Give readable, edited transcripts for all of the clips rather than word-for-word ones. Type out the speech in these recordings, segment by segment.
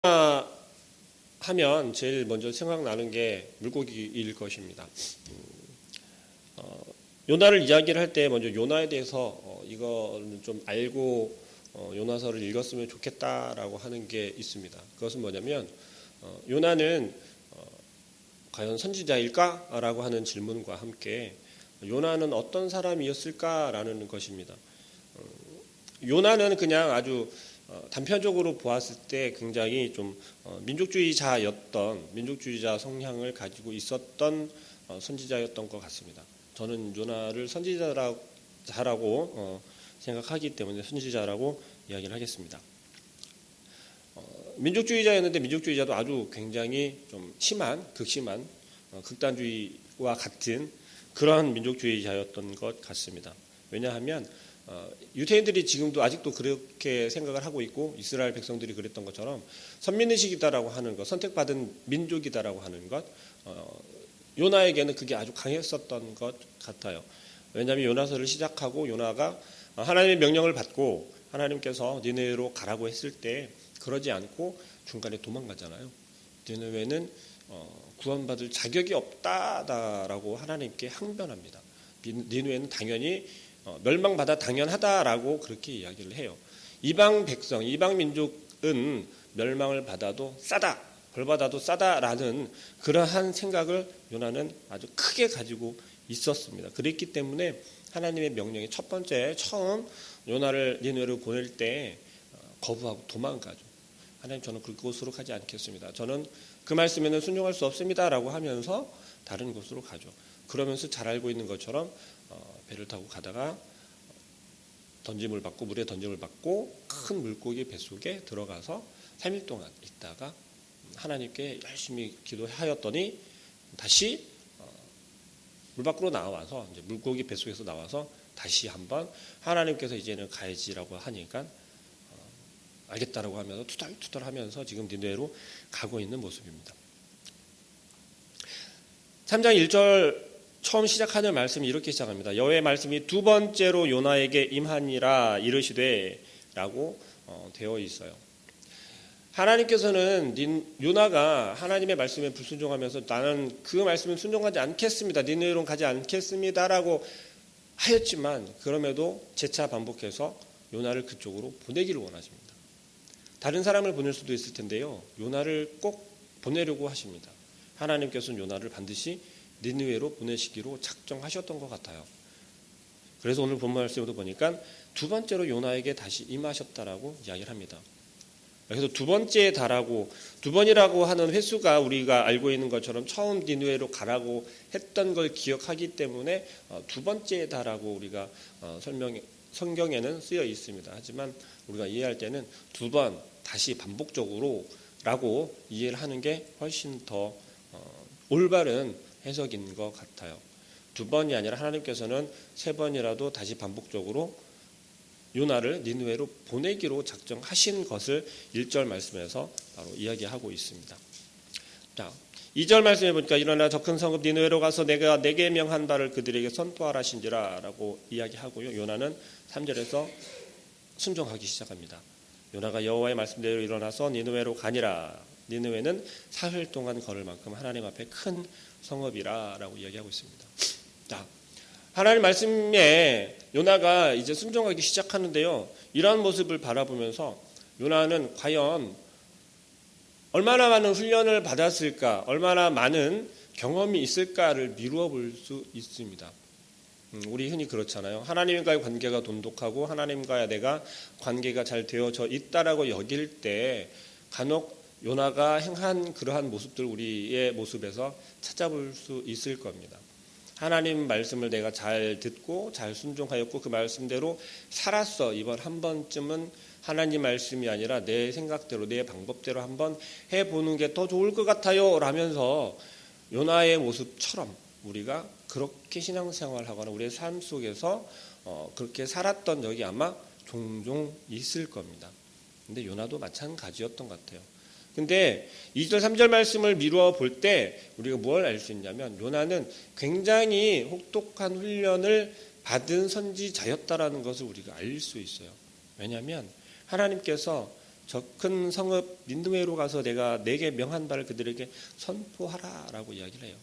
하면 제일 먼저 생각나는 게 물고기일 것입니다. 요나를 이야기를 할 때 먼저 요나에 대해서 이거는 좀 알고 요나서를 읽었으면 좋겠다라고 하는 게 있습니다. 그것은 뭐냐면 요나는 과연 선지자일까라고 하는 질문과 함께 요나는 어떤 사람이었을까라는 것입니다. 요나는 그냥 아주 단편적으로 보았을 때 굉장히 좀 민족주의자 성향을 가지고 있었던 선지자였던 것 같습니다. 저는 요나를 선지자라고 생각하기 때문에 선지자라고 이야기를 하겠습니다. 민족주의자였는데 민족주의자도 아주 굉장히 좀 극심한 극단주의와 같은 그런 민족주의자였던 것 같습니다. 왜냐하면 유대인들이 지금도 아직도 그렇게 생각을 하고 있고 이스라엘 백성들이 그랬던 것처럼 선민의식이다라고 하는 것, 선택받은 민족이다라고 하는 것, 요나에게는 그게 아주 강했었던 것 같아요. 왜냐하면 요나서를 시작하고 요나가 하나님의 명령을 받고 하나님께서 니느웨로 가라고 했을 때 그러지 않고 중간에 도망가잖아요. 니느웨는 구원받을 자격이 없다라고 하나님께 항변합니다. 니느웨는 당연히 멸망받아 당연하다라고 그렇게 이야기를 해요. 이방 백성, 이방 민족은 멸망을 받아도 싸다, 벌받아도 싸다라는 그러한 생각을 요나는 아주 크게 가지고 있었습니다. 그랬기 때문에 하나님의 명령이 첫 번째 처음 요나를 니느웨로 보낼 때 거부하고 도망가죠. 하나님, 저는 그곳으로 가지 않겠습니다. 저는 그 말씀에는 순종할 수 없습니다라고 하면서 다른 곳으로 가죠. 그러면서 잘 알고 있는 것처럼 배를 타고 가다가 물에 던짐을 받고 큰 물고기 뱃속에 들어가서 3일 동안 있다가 하나님께 열심히 기도하였더니 다시 물 밖으로 나와서 이제 물고기 뱃속에서 나와서 다시 한번 하나님께서 이제는 가야지라고 하니까 알겠다라고 하면서 투덜투덜하면서 지금 니느웨로 가고 있는 모습입니다. 3장 1절 처음 시작하는 말씀이 이렇게 시작합니다. 여호와의 말씀이 두 번째로 요나에게 임하니라 이르시되 라고 되어 있어요. 하나님께서는 요나가 하나님의 말씀에 불순종하면서 나는 그 말씀에 순종하지 않겠습니다. 니느웨로 가지 않겠습니다라고 하였지만 그럼에도 재차 반복해서 요나를 그쪽으로 보내기를 원하십니다. 다른 사람을 보낼 수도 있을 텐데요. 요나를 꼭 보내려고 하십니다. 하나님께서는 요나를 반드시 니느웨로 보내시기로 작정하셨던 것 같아요. 그래서 오늘 본문 말씀도 보니까 두 번째로 요나에게 다시 임하셨다라고 이야기를 합니다. 그래서 두 번째에 달하고 두 번이라고 하는 횟수가 우리가 알고 있는 것처럼 처음 니느웨로 가라고 했던 걸 기억하기 때문에 두 번째에 달하고 우리가 성경에는 쓰여 있습니다. 하지만 우리가 이해할 때는 두 번 다시 반복적으로 라고 이해를 하는 게 훨씬 더 올바른 해석인 것 같아요. 두 번이 아니라 하나님께서는 세 번이라도 다시 반복적으로 요나를 니느웨로 보내기로 작정하신 것을 1절 말씀에서 바로 이야기하고 있습니다. 자, 2절 말씀에 보니까 일어나 저 큰 성읍 니느웨로 가서 내가 내게 명한 바를 그들에게 선포하라신지라 라고 이야기하고요. 요나는 3절에서 순종하기 시작합니다. 요나가 여호와의 말씀대로 일어나서 니느웨로 가니라. 니느웨는 사흘 동안 걸을 만큼 하나님 앞에 큰 성읍이라 라고 이야기하고 있습니다. 자, 하나님 말씀에 요나가 이제 순종하기 시작하는데요. 이러한 모습을 바라보면서 요나는 과연 얼마나 많은 훈련을 받았을까, 얼마나 많은 경험이 있을까를 미루어 볼 수 있습니다. 우리 흔히 그렇잖아요. 하나님과의 관계가 돈독하고 하나님과 내가 관계가 잘 되어져 있다라고 여길 때 간혹 요나가 행한 그러한 모습들 우리의 모습에서 찾아볼 수 있을 겁니다. 하나님 말씀을 내가 잘 듣고 잘 순종하였고 그 말씀대로 살았어. 이번 한 번쯤은 하나님 말씀이 아니라 내 생각대로 내 방법대로 한번 해보는 게 더 좋을 것 같아요 라면서 요나의 모습처럼 우리가 그렇게 신앙생활하거나 우리의 삶 속에서 그렇게 살았던 적이 아마 종종 있을 겁니다. 근데 요나도 마찬가지였던 것 같아요. 근데 2절 3절 말씀을 미루어 볼 때 우리가 뭘 알 수 있냐면 요나는 굉장히 혹독한 훈련을 받은 선지자였다라는 것을 우리가 알 수 있어요. 왜냐하면 하나님께서 저 큰 성읍 니느웨로 가서 내가 내게 명한 바를 그들에게 선포하라라고 이야기를 해요.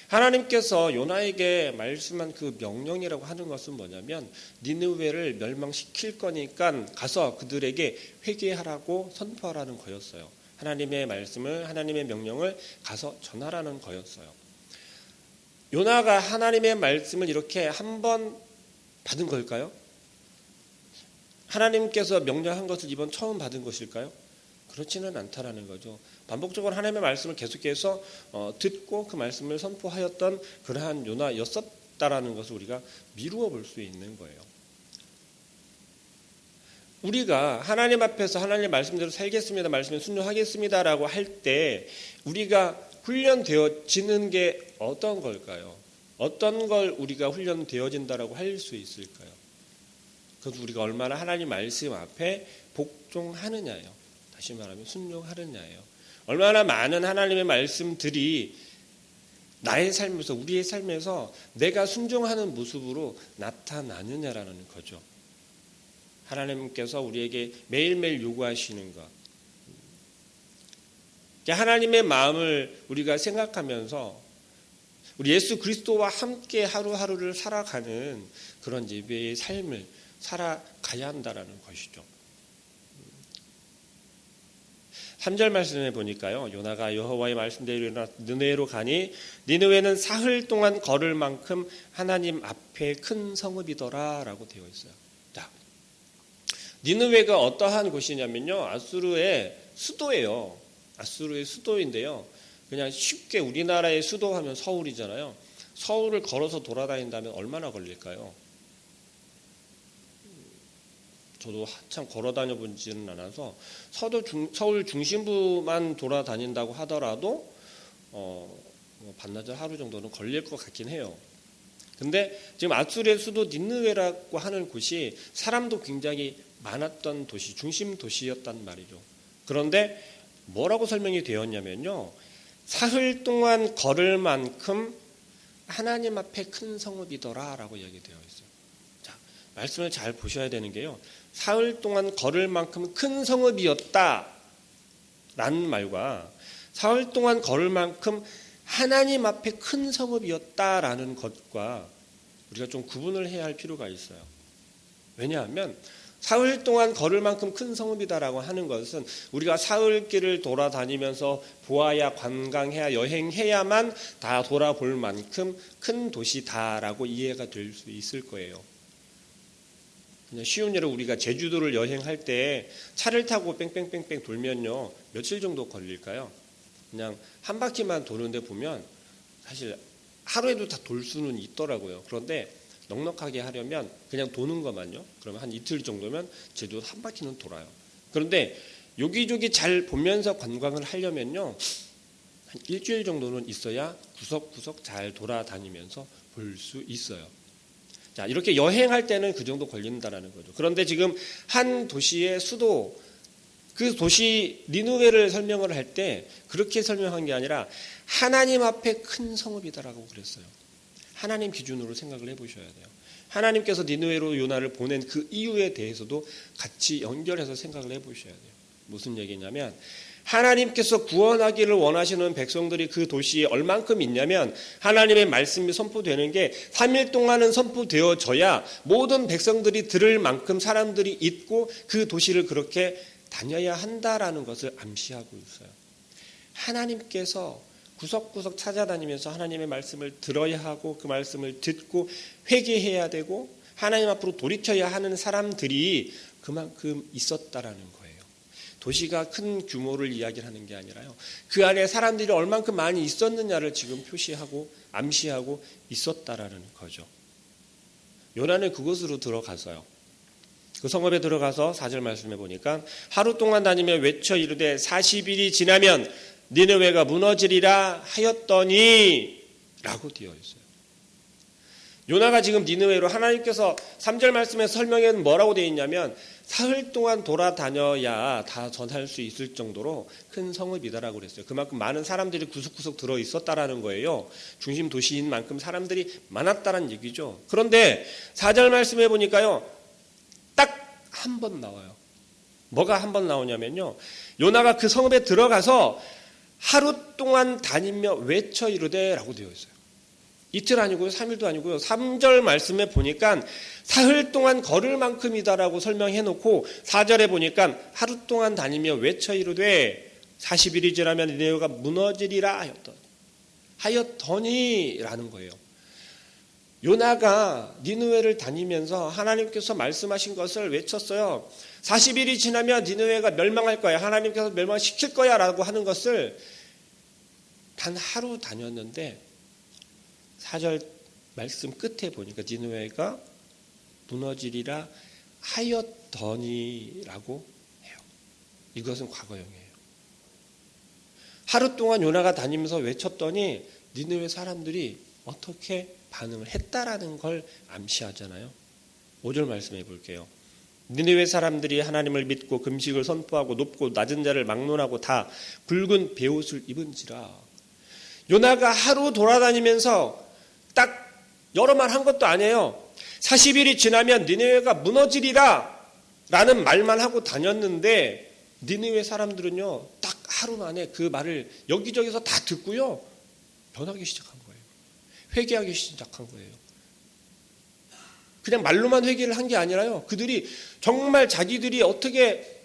하나님께서 요나에게 말씀한 그 명령이라고 하는 것은 뭐냐면 니느웨를 멸망시킬 거니까 가서 그들에게 회개하라고 선포하라는 거였어요. 하나님의 말씀을, 하나님의 명령을 가서 전하라는 거였어요. 요나가 하나님의 말씀을 이렇게 한 번 받은 걸까요? 하나님께서 명령한 것을 이번 처음 받은 것일까요? 그렇지는 않다라는 거죠. 반복적으로 하나님의 말씀을 계속해서 듣고 그 말씀을 선포하였던 그러한 요나였었다라는 것을 우리가 미루어 볼 수 있는 거예요. 우리가 하나님 앞에서 하나님의 말씀대로 살겠습니다, 말씀에 순종하겠습니다라고 할 때 우리가 훈련되어지는 게 어떤 걸까요? 어떤 걸 우리가 훈련되어진다라고 할 수 있을까요? 그것은 우리가 얼마나 하나님 말씀 앞에 복종하느냐예요. 다시 말하면 순종하느냐예요. 얼마나 많은 하나님의 말씀들이 나의 삶에서, 우리의 삶에서 내가 순종하는 모습으로 나타나느냐라는 거죠. 하나님께서 우리에게 매일매일 요구하시는 것, 하나님의 마음을 우리가 생각하면서 우리 예수 그리스도와 함께 하루하루를 살아가는 그런 예배의 삶을 살아가야 한다라는 것이죠. 3절 말씀에 보니까요, 요나가 여호와의 말씀대로 느네로 가니 니느웨는 사흘 동안 걸을 만큼 하나님 앞에 큰 성읍이더라라고 되어 있어요. 자, 니느웨가 어떠한 곳이냐면요, 아수르의 수도예요. 아수르의 수도인데요, 그냥 쉽게 우리나라의 수도하면 서울이잖아요. 서울을 걸어서 돌아다닌다면 얼마나 걸릴까요? 저도 한참 걸어 다녀보지는 않아서 서울 중심부만 돌아다닌다고 하더라도 반나절 하루 정도는 걸릴 것 같긴 해요. 근데 지금 아수르의 수도 니느웨라고 하는 곳이 사람도 굉장히 많았던 도시, 중심 도시였단 말이죠. 그런데 뭐라고 설명이 되었냐면요, 사흘 동안 걸을 만큼 하나님 앞에 큰 성읍이더라라고 이야기되어 있어요. 자, 말씀을 잘 보셔야 되는 게요, 사흘 동안 걸을 만큼 큰 성읍이었다라는 말과 사흘 동안 걸을 만큼 하나님 앞에 큰 성읍이었다라는 것과 우리가 좀 구분을 해야 할 필요가 있어요. 왜냐하면 사흘 동안 걸을 만큼 큰 성읍이다라고 하는 것은 우리가 사흘길을 돌아다니면서 보아야, 관광해야, 여행해야만 다 돌아볼 만큼 큰 도시다라고 이해가 될 수 있을 거예요. 그냥 쉬운 예로 우리가 제주도를 여행할 때 차를 타고 뺑뺑뺑뺑 돌면요, 며칠 정도 걸릴까요? 그냥 한 바퀴만 도는데 보면 사실 하루에도 다 돌 수는 있더라고요. 그런데 넉넉하게 하려면 그냥 도는 것만요, 그러면 한 이틀 정도면 제주도 한 바퀴는 돌아요. 그런데 여기저기 잘 보면서 관광을 하려면요, 한 일주일 정도는 있어야 구석구석 잘 돌아다니면서 볼 수 있어요. 자, 이렇게 여행할 때는 그 정도 걸린다라는 거죠. 그런데 지금 한 도시의 수도, 그 도시 니느웨를 설명을 할 때 그렇게 설명한 게 아니라 하나님 앞에 큰 성읍이다라고 그랬어요. 하나님 기준으로 생각을 해보셔야 돼요. 하나님께서 니느웨로 요나를 보낸 그 이유에 대해서도 같이 연결해서 생각을 해보셔야 돼요. 무슨 얘기냐면 하나님께서 구원하기를 원하시는 백성들이 그 도시에 얼만큼 있냐면 하나님의 말씀이 선포되는 게 3일 동안은 선포되어져야 모든 백성들이 들을 만큼 사람들이 있고 그 도시를 그렇게 다녀야 한다라는 것을 암시하고 있어요. 하나님께서 구석구석 찾아다니면서 하나님의 말씀을 들어야 하고 그 말씀을 듣고 회개해야 되고 하나님 앞으로 돌이켜야 하는 사람들이 그만큼 있었다라는 거예요. 도시가 큰 규모를 이야기하는 게 아니라요, 그 안에 사람들이 얼만큼 많이 있었느냐를 지금 표시하고 암시하고 있었다라는 거죠. 요나는 그곳으로 들어가서요, 그 성읍에 들어가서 4절 말씀해 보니까 하루 동안 다니며 외쳐 이르되 40일이 지나면 니느웨가 무너지리라 하였더니 라고 되어 있어요. 요나가 지금 니느웨로, 하나님께서 3절 말씀에 설명에 뭐라고 되어 있냐면 사흘 동안 돌아다녀야 다 전할 수 있을 정도로 큰 성읍이다라고 그랬어요. 그만큼 많은 사람들이 구석구석 들어있었다라는 거예요. 중심 도시인 만큼 사람들이 많았다는 얘기죠. 그런데 4절 말씀해 보니까요, 딱 한 번 나와요. 뭐가 한 번 나오냐면요. 요나가 그 성읍에 들어가서 하루 동안 다니며 외쳐 이르되라고 되어 있어요. 이틀 아니고요. 3일도 아니고요. 3절 말씀에 보니까 사흘 동안 걸을 만큼이다라고 설명해 놓고 4절에 보니까 하루 동안 다니며 외쳐 이르되 40일이 지나면 니네웨가 무너지리라 하였더니라는 거예요. 요나가 니느웨를 다니면서 하나님께서 말씀하신 것을 외쳤어요. 40일이 지나면 니느웨가 멸망할 거야. 하나님께서 멸망시킬 거야 라고 하는 것을 단 하루 다녔는데 4절 말씀 끝에 보니까 니느웨가 무너지리라 하였더니라고 해요. 이것은 과거형이에요. 하루 동안 요나가 다니면서 외쳤더니 니느웨 사람들이 어떻게 반응을 했다라는 걸 암시하잖아요. 5절 말씀해 볼게요. 니느웨 사람들이 하나님을 믿고 금식을 선포하고 높고 낮은 자를 막론하고 다 굵은 베옷을 입은지라. 요나가 하루 돌아다니면서 딱 여러 말 한 것도 아니에요. 40일이 지나면 니느웨가 무너지리라 라는 말만 하고 다녔는데 니느웨 사람들은요 딱 하루 만에 그 말을 여기저기서 다 듣고요 변하기 시작한 거예요. 회개하기 시작한 거예요. 그냥 말로만 회개를 한 게 아니라요. 그들이 정말 자기들이 어떻게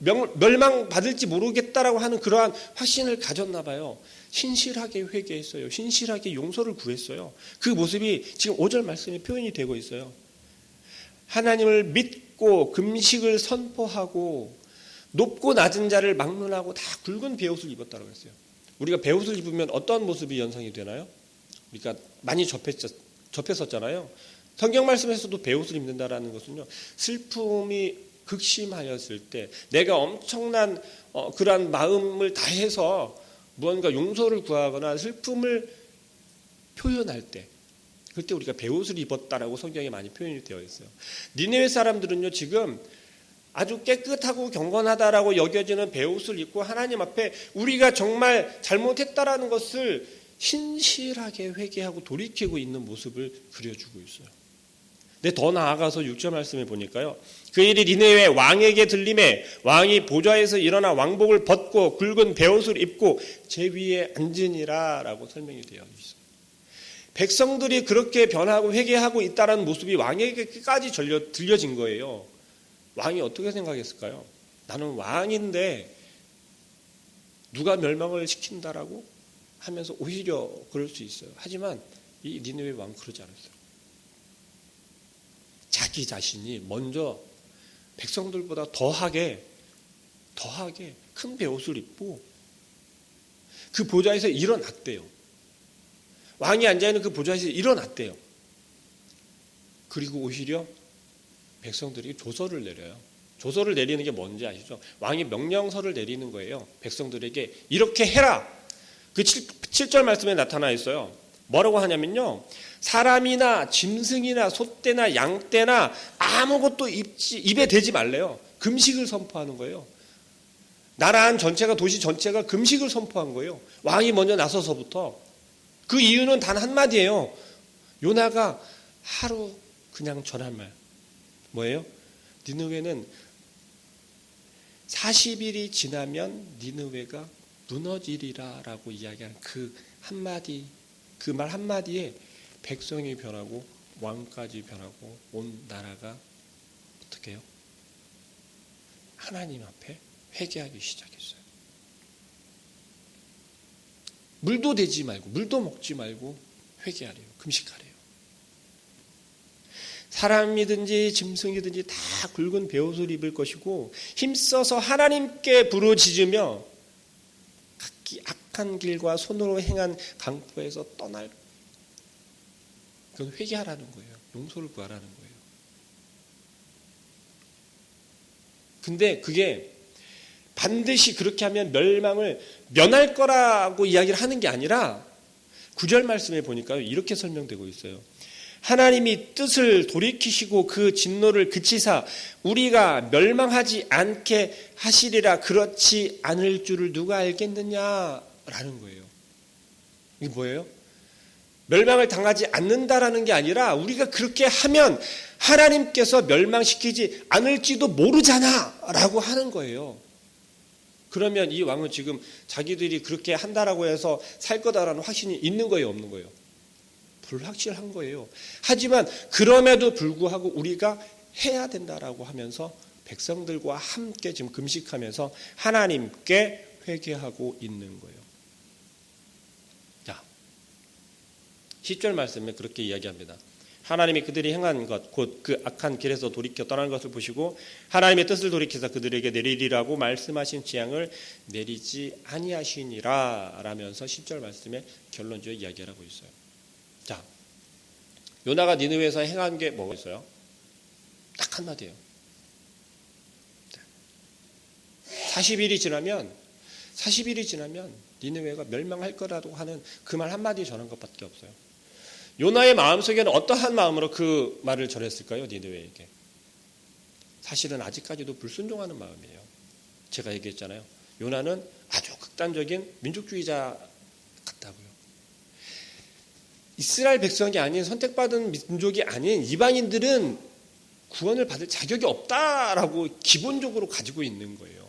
멸망받을지 모르겠다라고 하는 그러한 확신을 가졌나 봐요. 신실하게 회개했어요. 신실하게 용서를 구했어요. 그 모습이 지금 5절 말씀에 표현이 되고 있어요. 하나님을 믿고 금식을 선포하고 높고 낮은 자를 막론하고 다 굵은 베옷을 입었다고 했어요. 우리가 베옷을 입으면 어떤 모습이 연상이 되나요? 그러니까 많이 접했었잖아요. 성경 말씀에서도 베옷을 입는다라는 것은요. 슬픔이 극심하였을 때 내가 엄청난 그러한 마음을 다해서 무언가 용서를 구하거나 슬픔을 표현할 때 그때 우리가 베옷을 입었다라고 성경에 많이 표현이 되어 있어요. 니느웨 사람들은요. 지금 아주 깨끗하고 경건하다라고 여겨지는 베옷을 입고 하나님 앞에 우리가 정말 잘못했다라는 것을 신실하게 회개하고 돌이키고 있는 모습을 그려주고 있어요. 근데 더 나아가서 6절 말씀에 보니까요. 그 일이 니느웨 왕에게 들림에 왕이 보좌에서 일어나 왕복을 벗고 굵은 베옷을 입고 제 위에 앉으니라 라고 설명이 되어 있어요. 백성들이 그렇게 변하고 회개하고 있다는 모습이 왕에게까지 들려진 거예요. 왕이 어떻게 생각했을까요? 나는 왕인데 누가 멸망을 시킨다라고 하면서 오히려 그럴 수 있어요. 하지만 이 니느웨 왕은 그러지 않았어요. 자기 자신이 먼저 백성들보다 더하게 큰 베옷을 입고 그 보좌에서 일어났대요. 왕이 앉아있는 그 보좌에서 일어났대요. 그리고 오히려 백성들이 조서를 내려요. 조서를 내리는 게 뭔지 아시죠? 왕이 명령서를 내리는 거예요. 백성들에게 이렇게 해라. 그 7절 말씀에 나타나 있어요. 뭐라고 하냐면요. 사람이나 짐승이나 소떼나 양떼나 아무것도 입에 대지 말래요. 금식을 선포하는 거예요. 나라 한 전체가 도시 전체가 금식을 선포한 거예요. 왕이 먼저 나서서부터. 그 이유는 단 한마디예요. 요나가 하루 그냥 전한 말. 뭐예요? 니느웨는 40일이 지나면 니느웨가 무너지리라 라고 이야기한 그 한마디, 그 말 한마디에 백성이 변하고 왕까지 변하고 온 나라가 어떻게 해요? 하나님 앞에 회개하기 시작했어요. 물도 대지 말고 물도 먹지 말고 회개하래요. 금식하래요. 사람이든지 짐승이든지 다 굵은 베옷을 입을 것이고 힘써서 하나님께 부르짖으며 각기 악한 길과 손으로 행한 강포에서 떠날 그건 회개하라는 거예요. 용서를 구하라는 거예요. 근데 그게 반드시 그렇게 하면 멸망을 면할 거라고 이야기를 하는 게 아니라 9절 말씀에 보니까 이렇게 설명되고 있어요. 하나님이 뜻을 돌이키시고 그 진노를 그치사 우리가 멸망하지 않게 하시리라. 그렇지 않을 줄을 누가 알겠느냐라는 거예요. 이게 뭐예요? 멸망을 당하지 않는다라는 게 아니라 우리가 그렇게 하면 하나님께서 멸망시키지 않을지도 모르잖아라고 하는 거예요. 그러면 이 왕은 지금 자기들이 그렇게 한다라고 해서 살 거다라는 확신이 있는 거예요, 없는 거예요? 불확실한 거예요. 하지만 그럼에도 불구하고 우리가 해야 된다라고 하면서 백성들과 함께 지금 금식하면서 하나님께 회개하고 있는 거예요. 자, 10절 말씀에 그렇게 이야기합니다. 하나님이 그들이 행한 것, 곧 그 악한 길에서 돌이켜 떠난 것을 보시고 하나님의 뜻을 돌이켜서 그들에게 내리리라고 말씀하신 재앙을 내리지 아니하시니라 라면서 10절 말씀에 결론적으로 이야기를 하고 있어요. 자, 요나가 니느웨에서 행한 게 뭐가 있어요? 딱 한마디예요. 40일이 지나면 니느웨가 멸망할 거라고 하는 그 말 한마디 전한 것밖에 없어요. 요나의 마음속에는 어떠한 마음으로 그 말을 전했을까요? 니느웨에게. 사실은 아직까지도 불순종하는 마음이에요. 제가 얘기했잖아요. 요나는 아주 극단적인 민족주의자 같다고요. 이스라엘 백성이 아닌 선택받은 민족이 아닌 이방인들은 구원을 받을 자격이 없다라고 기본적으로 가지고 있는 거예요.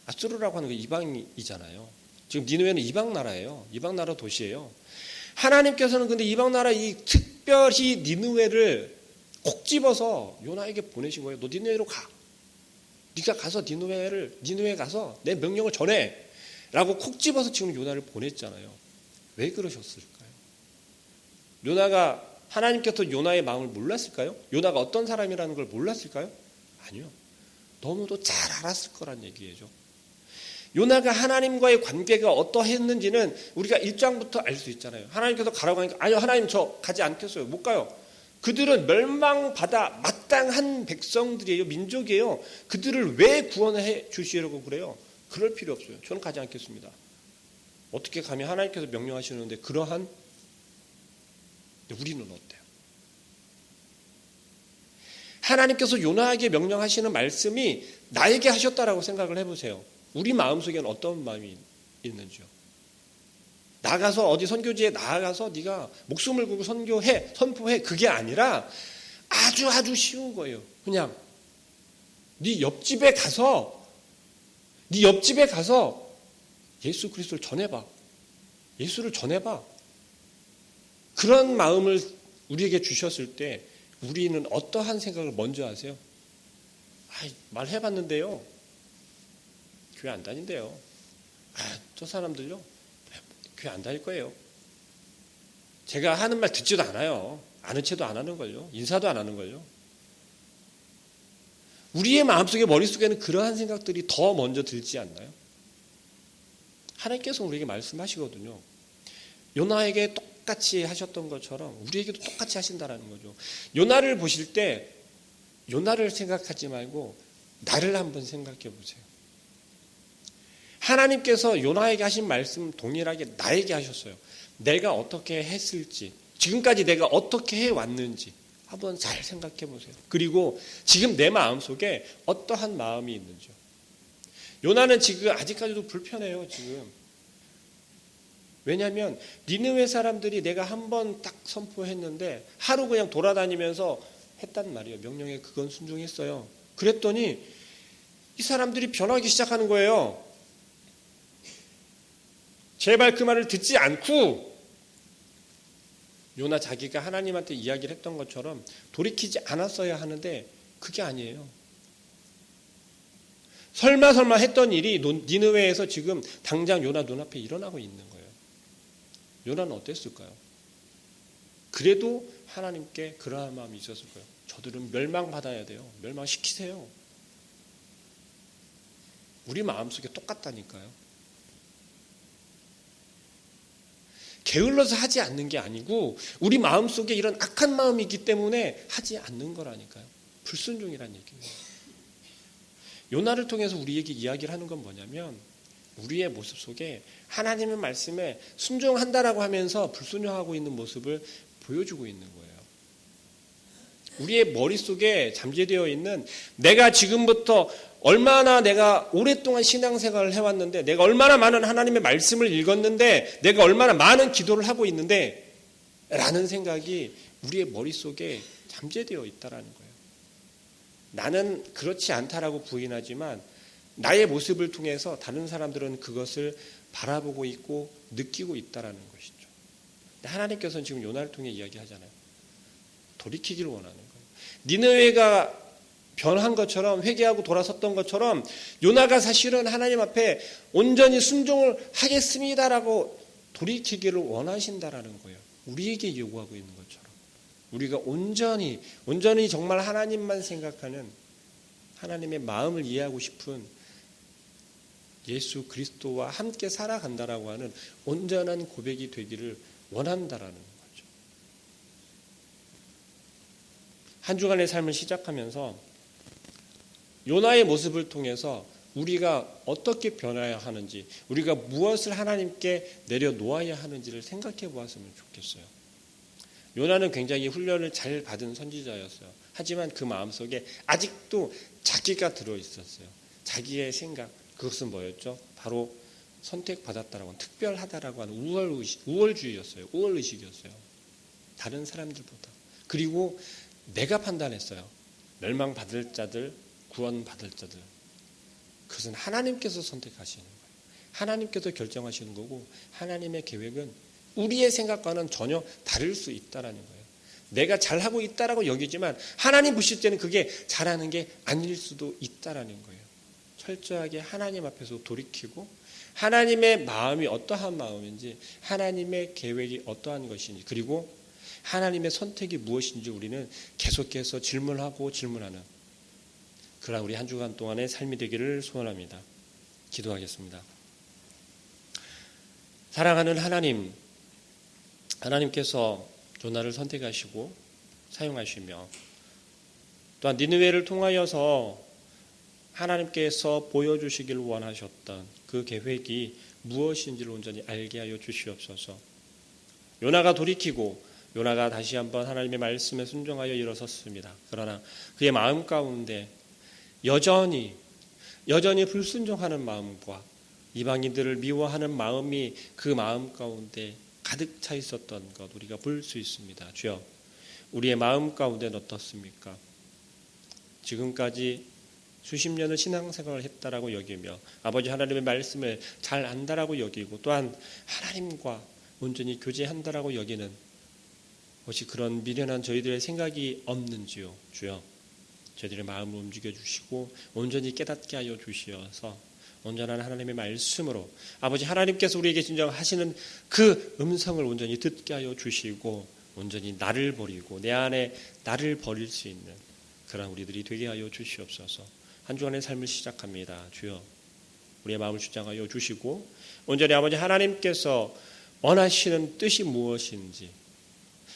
아수르라고 하는 게 이방이잖아요. 지금 니느웨는 이방 나라예요. 이방 나라 도시예요. 하나님께서는 근데 이방 나라 이 특별히 니느웨를 콕 집어서 요나에게 보내신 거예요. 너 니느웨로 가. 네가 가서 니느웨 가서 내 명령을 전해라고 콕 집어서 지금 요나를 보냈잖아요. 왜 그러셨을까요? 요나가 하나님께서 요나의 마음을 몰랐을까요? 요나가 어떤 사람이라는 걸 몰랐을까요? 아니요. 너무도 잘 알았을 거란 얘기예요. 요나가 하나님과의 관계가 어떠했는지는 우리가 1장부터 알 수 있잖아요. 하나님께서 가라고 하니까 아니요, 하나님 저 가지 않겠어요. 못 가요. 그들은 멸망받아 마땅한 백성들이에요. 민족이에요. 그들을 왜 구원해 주시려고 그래요? 그럴 필요 없어요. 저는 가지 않겠습니다. 어떻게 감히 하나님께서 명령하시는데 그러한 우리는 어때요? 하나님께서 요나에게 명령하시는 말씀이 나에게 하셨다라고 생각을 해보세요. 우리 마음속에는 어떤 마음이 있는지요? 나가서 어디 선교지에 나가서 네가 목숨을 걸고 선교해, 선포해, 그게 아니라 아주 쉬운 거예요. 그냥 네 옆집에 가서 예수 그리스도를 전해봐. 예수를 전해봐. 그런 마음을 우리에게 주셨을 때 우리는 어떠한 생각을 먼저 하세요? 말해봤는데요. 교회 안 다닌대요. 저 사람들요. 교회 안 다닐 거예요. 제가 하는 말 듣지도 않아요. 아는 체도 안 하는 걸요. 인사도 안 하는 걸요. 우리의 마음속에 머릿속에는 그러한 생각들이 더 먼저 들지 않나요? 하나님께서 우리에게 말씀하시거든요. 요나에게 똑같이 하셨던 것처럼 우리에게도 똑같이 하신다라는 거죠. 요나를 보실 때 요나를 생각하지 말고 나를 한번 생각해 보세요. 하나님께서 요나에게 하신 말씀 동일하게 나에게 하셨어요. 내가 어떻게 했을지, 지금까지 내가 어떻게 해왔는지 한번 잘 생각해 보세요. 그리고 지금 내 마음속에 어떠한 마음이 있는지요. 요나는 지금 아직까지도 불편해요. 지금. 왜냐하면 니느웨 사람들이 내가 한번 딱 선포했는데 하루 그냥 돌아다니면서 했단 말이에요. 명령에 그건 순종했어요. 그랬더니 이 사람들이 변하기 시작하는 거예요. 제발 그 말을 듣지 않고 요나 자기가 하나님한테 이야기를 했던 것처럼 돌이키지 않았어야 하는데 그게 아니에요. 설마 했던 일이 니느웨에서 지금 당장 요나 눈앞에 일어나고 있는 거예요. 요나는 어땠을까요? 그래도 하나님께 그러한 마음이 있었을 거예요. 저들은 멸망받아야 돼요. 멸망시키세요. 우리 마음속에 똑같다니까요. 게을러서 하지 않는 게 아니고 우리 마음속에 이런 악한 마음이 있기 때문에 하지 않는 거라니까요. 불순종이란 얘기예요. 요나를 통해서 우리에게 이야기를 하는 건 뭐냐면 우리의 모습 속에 하나님의 말씀에 순종한다라고 하면서 불순종하고 있는 모습을 보여주고 있는 거예요. 우리의 머릿속에 잠재되어 있는 내가 지금부터 얼마나 내가 오랫동안 신앙생활을 해왔는데 내가 얼마나 많은 하나님의 말씀을 읽었는데 내가 얼마나 많은 기도를 하고 있는데 라는 생각이 우리의 머릿속에 잠재되어 있다라는 거예요. 나는 그렇지 않다라고 부인하지만 나의 모습을 통해서 다른 사람들은 그것을 바라보고 있고 느끼고 있다라는 것이죠. 하나님께서는 지금 요나를 통해 이야기하잖아요. 돌이키기를 원하는 거예요. 니느웨가 변한 것처럼, 회개하고 돌아섰던 것처럼 요나가 사실은 하나님 앞에 온전히 순종을 하겠습니다라고 돌이키기를 원하신다라는 거예요. 우리에게 요구하고 있는 것처럼 우리가 온전히 정말 하나님만 생각하는, 하나님의 마음을 이해하고 싶은, 예수 그리스도와 함께 살아간다라고 하는 온전한 고백이 되기를 원한다라는 거죠. 한 주간의 삶을 시작하면서 요나의 모습을 통해서 우리가 어떻게 변해야 하는지, 우리가 무엇을 하나님께 내려놓아야 하는지를 생각해 보았으면 좋겠어요. 요나는 굉장히 훈련을 잘 받은 선지자였어요. 하지만 그 마음속에 아직도 자기가 들어있었어요. 자기의 생각, 그것은 뭐였죠? 바로 선택받았다라고 하는, 특별하다라고 하는 우월주의였어요. 우월의식이었어요. 다른 사람들보다. 그리고 내가 판단했어요. 멸망받을 자들, 구원받을 자들. 그것은 하나님께서 선택하시는 거예요. 하나님께서 결정하시는 거고, 하나님의 계획은 우리의 생각과는 전혀 다를 수 있다라는 거예요. 내가 잘하고 있다라고 여기지만 하나님 보실 때는 그게 잘하는 게 아닐 수도 있다라는 거예요. 철저하게 하나님 앞에서 돌이키고 하나님의 마음이 어떠한 마음인지, 하나님의 계획이 어떠한 것인지, 그리고 하나님의 선택이 무엇인지 우리는 계속해서 질문하고 질문하는 그러한 우리 한 주간 동안의 삶이 되기를 소원합니다. 기도하겠습니다. 사랑하는 하나님, 하나님께서 요나를 선택하시고 사용하시며 또한 니느웨를 통하여서 하나님께서 보여주시길 원하셨던 그 계획이 무엇인지를 온전히 알게 하여 주시옵소서. 요나가 돌이키고 요나가 다시 한번 하나님의 말씀에 순종하여 일어섰습니다. 그러나 그의 마음 가운데 여전히 불순종하는 마음과 이방인들을 미워하는 마음이 그 마음 가운데 가득 차 있었던 것 우리가 볼 수 있습니다. 주여, 우리의 마음 가운데는 어떻습니까? 지금까지 수십 년을 신앙생활을 했다라고 여기며 아버지 하나님의 말씀을 잘 안다라고 여기고 또한 하나님과 온전히 교제한다라고 여기는 혹시 그런 미련한 저희들의 생각이 없는지요. 주여, 저희들의 마음을 움직여 주시고 온전히 깨닫게 하여 주시어서 온전한 하나님의 말씀으로 아버지 하나님께서 우리에게 진정하시는 그 음성을 온전히 듣게 하여 주시고 온전히 나를 버리고 내 안에 나를 버릴 수 있는 그런 우리들이 되게 하여 주시옵소서. 한 주간의 삶을 시작합니다. 주여, 우리의 마음을 주장하여 주시고 온전히 아버지 하나님께서 원하시는 뜻이 무엇인지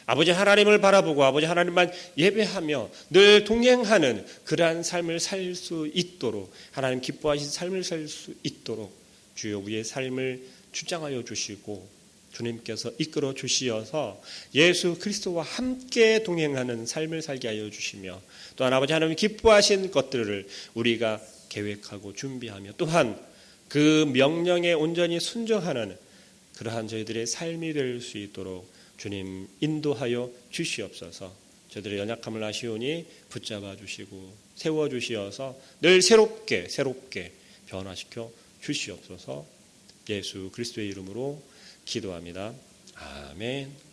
아버지 하나님을 바라보고 아버지 하나님만 예배하며 늘 동행하는 그러한 삶을 살 수 있도록, 하나님 기뻐하신 삶을 살 수 있도록 주여 우리의 삶을 주장하여 주시고 주님께서 이끌어 주시어서 예수 그리스도와 함께 동행하는 삶을 살게 하여 주시며 또한 아버지 하나님 기뻐하신 것들을 우리가 계획하고 준비하며 또한 그 명령에 온전히 순종하는 그러한 저희들의 삶이 될 수 있도록 주님 인도하여 주시옵소서. 저희들의 연약함을 아시오니 붙잡아 주시고 세워 주시어서 늘 새롭게 변화시켜 주시옵소서. 예수 그리스도의 이름으로 기도합니다. 아멘.